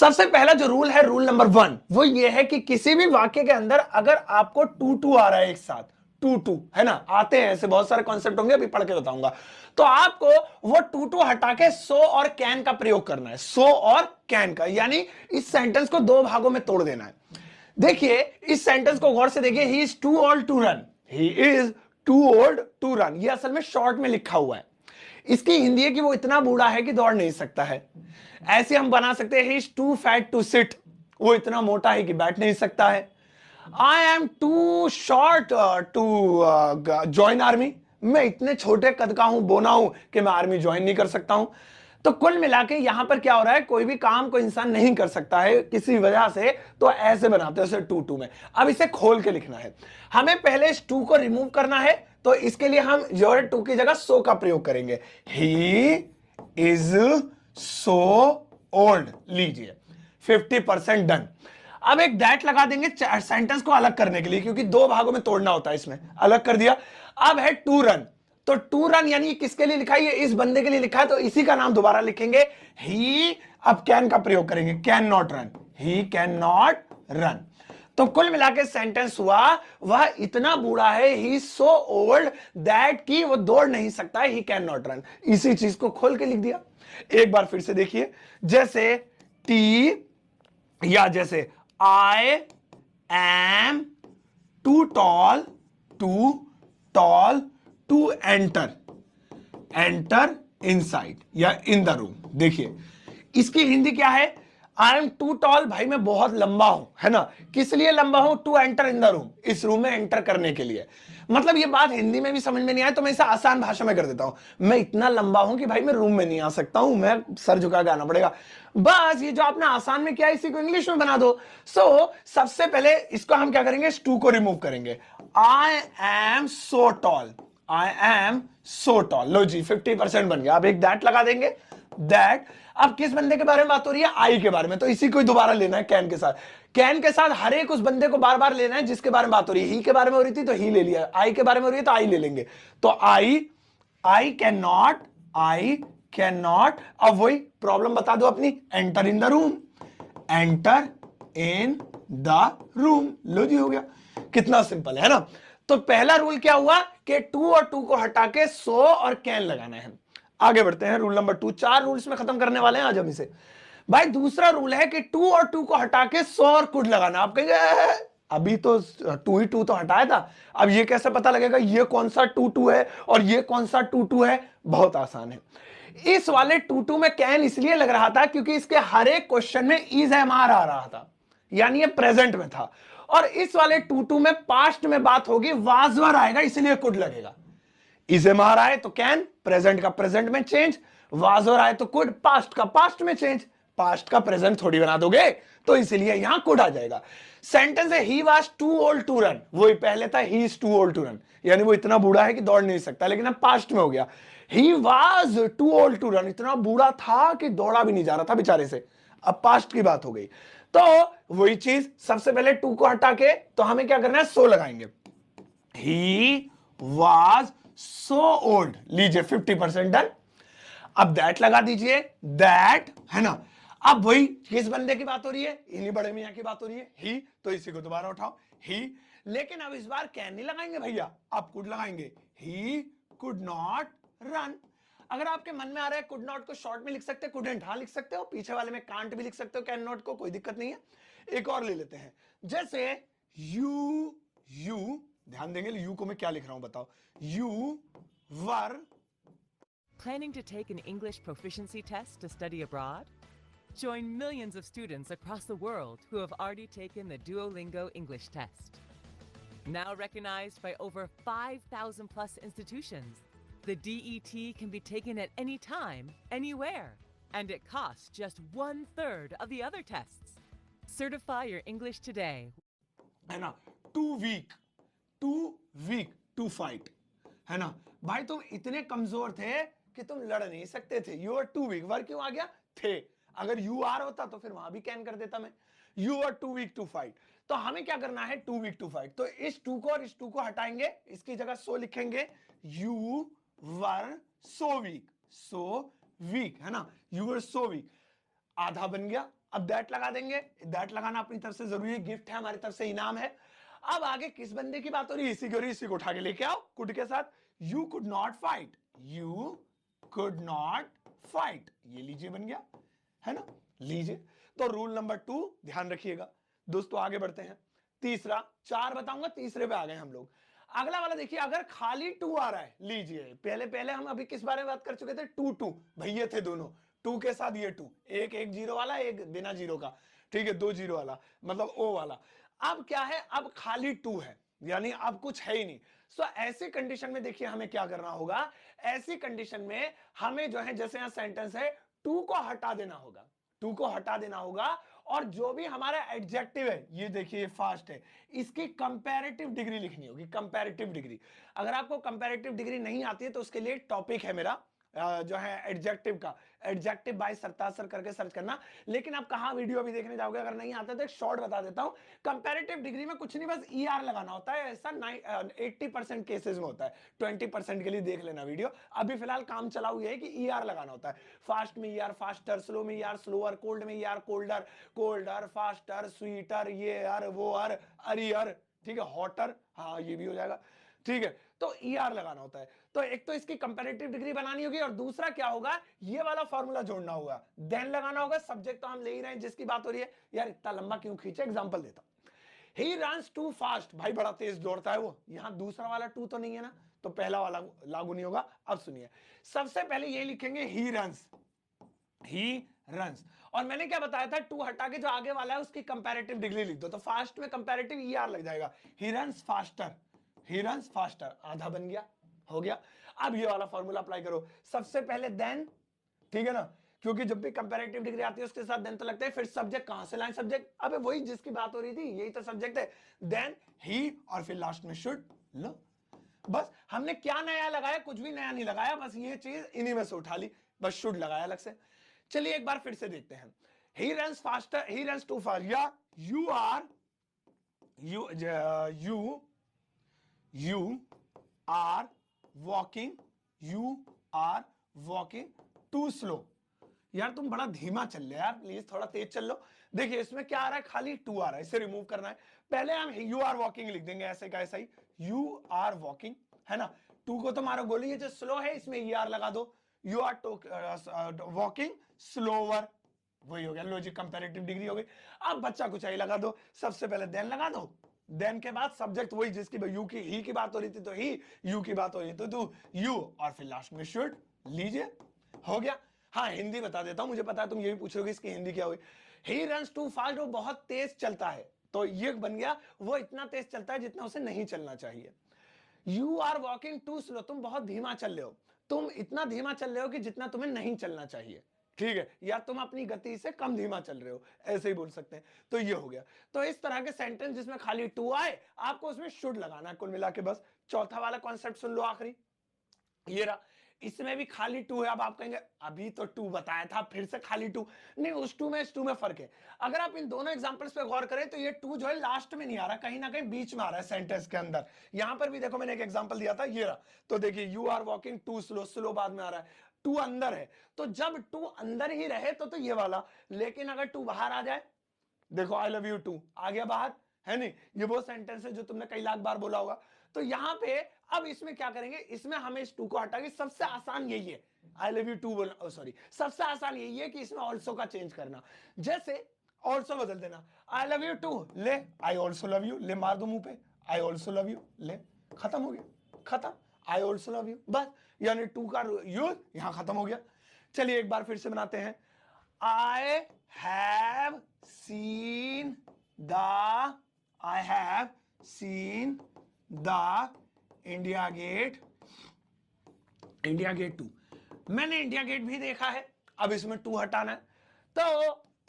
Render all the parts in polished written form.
सबसे पहला जो रूल है, रूल नंबर 1, वो ये है कि किसी भी वाक्य के अंदर अगर आपको टू टू आ रहा है एक साथ, टू टू है ना, आते हैं ऐसे बहुत सारे कॉन्सेप्ट होंगे, अभी पढ़ के बताऊंगा, तो आपको वो टू टू हटा के सो और कैन का प्रयोग करना है, सो और कैन का, यानी इस सेंटेंस को दो भागों में तोड़ देना है। देखिए इस सेंटेंस को गौर से देखिए, he is too old to run, he is too old to run, ये असल में शॉर्ट में लिखा हुआ है। इसकी हिंदी है कि वो इतना बूढ़ा है कि दौड़ नहीं सकता है। ऐसे हम बना सकते हैं, he is too fat to sit, वो इतना मोटा है कि बैठ नहीं सकता है। I am too short to join army, मैं इतने छोटे कद का हूं, बोना हूं कि मैं आर्मी ज्वाइन नहीं कर सकता हूं। तो कुल मिला के यहां पर क्या हो रहा है, कोई भी काम को इंसान नहीं कर सकता है किसी वजह से, तो ऐसे बनाते हैं टू टू में। अब इसे खोल के लिखना है, हमें पहले इस टू को रिमूव करना है, तो इसके लिए हम योर टू की जगह सो का प्रयोग करेंगे। ही इज सो ओल्ड, लीजिए 50% डन। अब एक दैट लगा देंगे सेंटेंस को अलग करने के लिए, क्योंकि दो भागों में तोड़ना होता है, इसमें अलग कर दिया। अब है टू रन, तो टू रन यानी किसके लिए लिखा है, इस बंदे के लिए लिखा है, तो इसी का नाम दोबारा लिखेंगे, ही। अब कैन का प्रयोग करेंगे, can not run, he can not run. तो कुल मिला के सेंटेंस हुआ, वह इतना बूढ़ा है, ही सो ओल्ड दैट कि वो दौड़ नहीं सकता, ही कैन नॉट रन। इसी चीज को खोल के लिख दिया। एक बार फिर से देखिए, जैसे टी, या जैसे I am too tall to enter inside या इन द रूम। देखिए इसकी हिंदी क्या है, आई एम टू टॉल, भाई मैं बहुत लंबा हूं, है ना, किस लिए लंबा हूं, to enter in the room, इस रूम में एंटर करने के लिए। मतलब ये बात हिंदी में भी समझ में नहीं आए तो मैं इसे आसान भाषा में कर देता हूं, मैं इतना लंबा हूं कि भाई मैं रूम में नहीं आ सकता हूं, मैं सर झुका के आना पड़ेगा। बस ये जो आपने आसान में किया इसी को इंग्लिश में बना दो। सबसे पहले इसको हम क्या करेंगे, इस टू को रिमूव करेंगे, I am so tall, I am so tall, लो जी 50% बन गया। अब एक दैट लगा देंगे, दैट। अब किस बंदे के बारे में बात हो रही है, आई के बारे में, तो इसी को दोबारा लेना है कैन के साथ। कैन के साथ हर एक उस बंदे को बार बार लेना है जिसके बारे में बात हो रही है। ही के बारे में हो रही थी तो ही ले लिया, आई के बारे में हो रही है तो आई ले लेंगे। तो आई कैन नॉट, अब वही प्रॉब्लम बता दो अपनी, enter in the room, enter in the room, लो जी हो गया। कितना सिंपल है ना। तो पहला रूल क्या हुआ कि टू और टू को हटा के सो और कैन लगाना है। आगे बढ़ते हैं, रूल नंबर 2, 4 रूल्स में खत्म करने वाले हैं आज हम इसे। भाई दूसरा रूल है कि टू और टू को हटा के सो और कुड लगाना। आप कहेंगे अभी तो टू ही टू तो हटाया था, अब ये कैसे पता लगेगा ये कौन सा टू टू है और ये कौन सा टू टू है। बहुत आसान है, इस वाले टू टू में कैन इसलिए लग रहा था क्योंकि इसके हर एक क्वेश्चन में इज एम आर आ रहा था, यानी ये प्रेजेंट में था। और इस वाले टू टू में पास्ट में बात होगी, वाज वर आएगा, इसलिए कुड लगेगा। इज एम आर आए तो कैन, प्रेजेंट का प्रेजेंट में चेंज, वाज और आए तो कुड, पास्ट का पास्ट में चेंज, पास्ट का प्रेजेंट थोड़ी बना दोगे, तो इसलिए यहां कुड आ जाएगा। सेंटेंस है he was too old to run, वही पहले था he is too old to run, यानी वो इतना बूढ़ा है कि दौड़ नहीं सकता, लेकिन अब पास्ट में हो गया। He was too old to run, इतना बूढ़ा था कि दौड़ा भी नहीं जा रहा था बेचारे से, अब पास्ट की बात हो गई। तो वही चीज, सबसे पहले टू को हटा के तो हमें क्या करना है, सो लगाएंगे, ही वाज सो ओल्ड, लीजिए 50% डन। अब दैट लगा दीजिए, दैट है ना। अब वही किस बंदे की बात हो रही है, इन्हीं बड़े मियां की बात हो रही है, ही, तो इसी को दोबारा उठाओ, ही। लेकिन अब इस बार कैन नहीं लगाएंगे भैया, अब कुड लगाएंगे, ही कुड नॉट रन। अगर आपके मन में आ रहा है कुड नॉट को शॉर्ट में लिख सकते हैं, कुडंट हाँ लिख सकते हो, पीछे वाले में कांट भी लिख सकते हो, कैन नॉट को, कोई दिक्कत नहीं है। एक और ले लेते हैं, जैसे यू ध्यान देंगे यू को मैं क्या लिख रहा हूं बताओ, you were Planning to take an English proficiency test to study abroad? Join millions of students across the world who have already taken the Duolingo English test. Now recognized by over 5,000 plus institutions, the DET can be taken at any time, anywhere, and it costs just 1/3 of the other tests. Certify your English today. है ना, to weak to fight, है ना। भाई तुम इतने कमजोर थे कि तुम लड़ नहीं सकते थे, यू आर टू वीक, वर क्यों आ गया, थे। अगर यू आर होता तो फिर वहां भी कैन कर देता मैं, you are too weak to fight. तो हमें क्या करना है, टू वीक टू फाइट, तो इस टू को और इस टू को हटाएंगे, इसकी जगह सो लिखेंगे, यू वर सो वीक है ना, यू वर सो वीक। आधा बन गया, अब दैट लगा देंगे, दैट लगाना अपनी तरफ से जरूरी है, गिफ्ट है हमारी तरफ से, इनाम है। अब आगे किस बंदे की बात हो रही है, इसी को उठा के लेके आओ कुड के साथ, you could not fight, you could not fight, ये लीजिए बन गया, है ना, लीजिए। तो रूल नंबर 2 ध्यान रखिएगा दोस्तों। आगे बढ़ते हैं, तीसरा, 4 बताऊंगा, तीसरे पे आ गए हम लोग। अगला वाला देखिए, अगर खाली 2 आ रहा है, लीजिए, पहले हम अभी किस बारे में बात कर चुके थे, 2 भैया थे दोनों, 2 के साथ ये 2, एक जीरो वाला, एक बिना जीरो का, ठीक है, 2 जीरो वाला, मतलब ओ वाला। अब क्या है, अब खाली 2 है, यानी अब कुछ है ही नहीं। सो ऐसी कंडीशन में देखिए हमें क्या करना होगा, ऐसी कंडीशन में हमें जो है, जैसे यहां सेंटेंस है, 2 को हटा देना होगा, 2 को हटा देना होगा, और जो भी हमारा एडजेक्टिव है, ये देखिए फास्ट है, इसकी कंपैरेटिव डिग्री लिखनी होगी, कंपैरेटिव डिग्री। अगर आपको कंपैरेटिव डिग्री नहीं आती है तो उसके लिए टॉपिक है मेरा, जो है एडजेक्टिव का, एडजेक्टिव बाय सरतासर करके सर्च करना। लेकिन आप कहां वीडियो अभी देखने जाओगे, अगर नहीं आता तो एक शॉर्ट बता देता हूं। कंपैरेटिव डिग्री में कुछ नहीं, बस ER लगाना होता है, ऐसा 80% केसेस में होता है, 20% के लिए देख लेना वीडियो। अभी फिलहाल काम चलाऊ ये है कि ER लगाना होता है, फास्ट में ER फास्टर, स्लो में ER स्लोअर, कोल्ड में ER colder, colder faster, sweeter, ये अर वो अर, अरियर, ठीक है, हॉटर, हाँ ये भी हो जाएगा, ठीक है। तो ER लगाना होता है। तो एक तो इसकी कंपैरेटिव डिग्री बनानी होगी, और दूसरा क्या होगा, ये वाला फॉर्मूला जोड़ना होगा, देन लगाना होगा। सब्जेक्ट तो हम ले ही रहे हैं जिसकी बात हो रही है, यार इतना लंबा क्यों खींचे, एग्जांपल देता हूं, ही रन्स टू फास्ट, भाई बड़ा तेज दौड़ता है वो, यहां दूसरा वाला 2 तो नहीं है ना, तो पहला वाला लागू नहीं होगा। अब सुनिए, सबसे पहले ये लिखेंगे ही रन्स, ही रन्स, और मैंने क्या बताया था, 2 हटा के जो आगे वाला है उसकी कंपैरेटिव डिग्री लिख दो, तो फास्ट में कंपैरेटिव ER लग जाएगा, ही runs faster, he runs faster, आधा बन गया, हो गया। अब ये वाला फॉर्मूला अप्लाई करो, सबसे पहले देन, ठीक है ना, क्योंकि जब भी कंपैरेटिव डिग्री आती है उसके साथ देन तो लगता है, फिर सब्जेक्ट कहां से लाएं, सब्जेक्ट, अबे वही जिसकी बात हो रही थी, यही तो सब्जेक्ट है, देन ही, और फिर लास्ट में शुड, लो, बस हमने क्या नया लगाया, कुछ भी नया नहीं लगाया, बस ये चीज इन्हीं में से उठा ली, बस शुड लगाया अलग से। चलिए एक बार फिर से देखते हैं, he runs faster, he runs too fast, या you are, you are walking too slow, यार तुम बड़ा धीमा चल रहे यार, प्लीज थोड़ा तेज चल लो। देखिए इसमें क्या आ रहा है, खाली 2 आ रहा है, इसे रिमूव करना है। पहले हम यू आर वॉकिंग लिख देंगे, ऐसे का ऐसा ही, यू आर वॉकिंग, है ना, 2 को तो मारो गोली, ये जो स्लो है इसमें ER लगा दो, यू आर वॉकिंग स्लोवर, वही हो गया, लॉजिक कंपैरेटिव डिग्री हो गई। अब बच्चा कुछ आई लगा दो, सबसे पहले देन लगा दो, देन के बाद सब्जेक्ट वही जिसकी यू की, ही की बात हो रही थी तो ही, यू की बात हो रही थी तो यू, और फिर लास्ट में शुड, लीजिए, हो गया। हाँ हिंदी बता देता हूं, मुझे पता है तुम ये भी पूछ रहे हो कि इसकी हिंदी क्या हुई। ही रन्स टू फास्ट, वो बहुत तेज चलता है, तो ये बन गया, वो इतना तेज चलता है जितना उसे नहीं चलना चाहिए। You are walking too slow, तुम बहुत धीमा चल रहे हो, तुम इतना धीमा चल रहे हो कि जितना तुम्हें नहीं चलना चाहिए, ठीक है, या तुम अपनी गति से कम धीमा चल रहे हो, ऐसे ही बोल सकते हैं। तो ये हो गया। तो इस तरह के सेंटेंस जिसमें खाली 2 आए, आपको उसमें शुड लगाना है कुल मिला के। बस चौथा वाला कॉन्सेप्ट सुन लो, आखिरी ये रहा, इसमें भी खाली 2 है। अब आप कहेंगे अभी तो 2 बताया था, फिर से खाली 2, नहीं, उस 2 में इस 2 में फर्क है। अगर आप इन दोनों एग्जांपल्स पे गौर करें तो ये 2 जो है लास्ट में नहीं आ रहा, कहीं ना कहीं बीच में आ रहा है सेंटेंस के अंदर। यहां पर भी देखो मैंने एक एग्जांपल दिया था, ये रहा, तो देखिए you are walking too slow, slow बाद में आ रहा है, 2 अंदर है, तो जब 2 अंदर ही रहे तो ये वाला, लेकिन अगर 2 बाहर आ जाए, देखो आई लव यू 2 आ गया बाहर, है नहीं, ये वो सेंटेंस है जो तुमने कई लाख बार बोला होगा। तो यहां पे अब इसमें क्या करेंगे, इसमें हमें इस 2 को हटा के, सबसे आसान यही है, आई लव यू 2 बोलना, सॉरी, सबसे आसान यही है कि इसमें ऑल्सो का चेंज करना, जैसे ऑल्सो बदल देना, आई लव यू 2, ले आई ऑल्सो लव यू, ले मार दो मुंह पे, आई ऑल्सो लव यू, ले खत्म हो गया, खत्म, आई ऑल्सो लव यू, बस, यानी 2 का यूज यहां खत्म हो गया। चलिए एक बार फिर से बनाते हैं, I have seen the India Gate 2, मैंने इंडिया गेट भी देखा है। अब इसमें 2 हटाना है, तो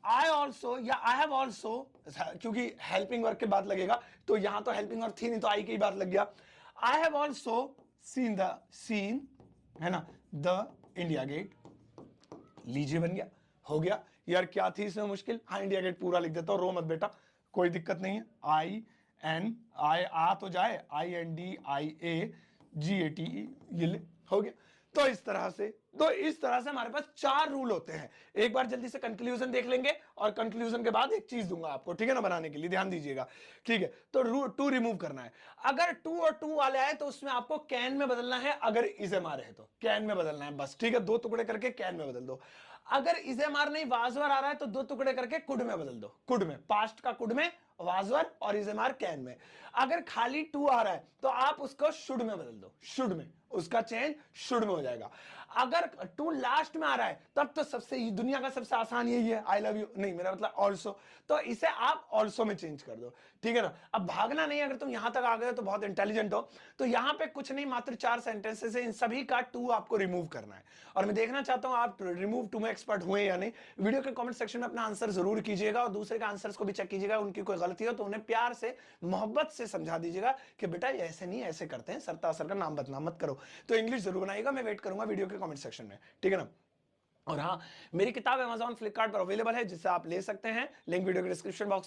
आई ऑल्सो या आई हैव ऑल्सो, क्योंकि हेल्पिंग वर्क के बाद लगेगा, तो यहां तो हेल्पिंग वर्क थी नहीं, तो आई की बात लग गया। आई हैव ऑल्सो सीन, है ना, द इंडिया गेट, लीजिए बन गया, हो गया। यार क्या थी इसमें मुश्किल, हाँ इंडिया गेट पूरा लिख देता हूं, रो मत बेटा, कोई दिक्कत नहीं है। आई आ तो जाए, INDIAGATE, ये ले, हो गया। तो इस तरह से तो इस तरह से हमारे पास 4 रूल होते हैं। एक बार जल्दी से कंक्लूजन देख लेंगे और कंक्लूजन के बाद एक चीज दूंगा आपको, ठीक है ना, बनाने के लिए ध्यान दीजिएगा। ठीक है, तो टू रिमूव करना है। अगर टू और टू वाले आए तो उसमें आपको कैन में बदलना है, अगर इजेमार है तो कैन में बदलना है बस। ठीक है, 2 टुकड़े करके कैन में बदल दो। अगर इजेमार नहीं वाजवर आ रहा है तो 2 टुकड़े करके कुड में बदल दो, कुड में, पास्ट का कुड में वाजवर और इजेमार कैन में। अगर खाली टू आ रहा है तो आप उसको शुड में बदल दो, शुड में, उसका चेंज शुड में हो जाएगा। अगर टू लास्ट में आ रहा है तब तो सबसे दुनिया का सबसे आसान यही है, आई लव यू, नहीं मेरा मतलब ऑल्सो, तो इसे आप ऑल्सो में चेंज कर दो। ठीक है ना, अब भागना नहीं, अगर तुम यहां तक आ गए हो तो बहुत इंटेलिजेंट हो। तो यहां पे कुछ नहीं, मात्र 4 सेंटेंसेस है, इन सभी का टू आपको रिमूव करना है। और मैं देखना चाहता हूं आप रिमूव टू में एक्सपर्ट हुए या नहीं। वीडियो के कमेंट सेक्शन में अपना आंसर जरूर कीजिएगा और दूसरे के आंसर्स को भी चेक कीजिएगा, उनकी कोई गलती हो तो उन्हें प्यार से मोहब्बत से समझा दीजिएगा कि बेटा ये ऐसे नहीं, ऐसे करते हैं, सरता सर का नाम बदनाम मत करो। तो इंग्लिश जरूर बनाइएगा, मैं वेट करूंगा वीडियो के कमेंट सेक्शन में, ठीक है ना। और हाँ, मेरी किताब Amazon फ्लिपकार्ट पर अवेलेबल है, जिससे आप ले सकते हैं, लिंक वीडियो के डिस्क्रिप्शन बॉक्स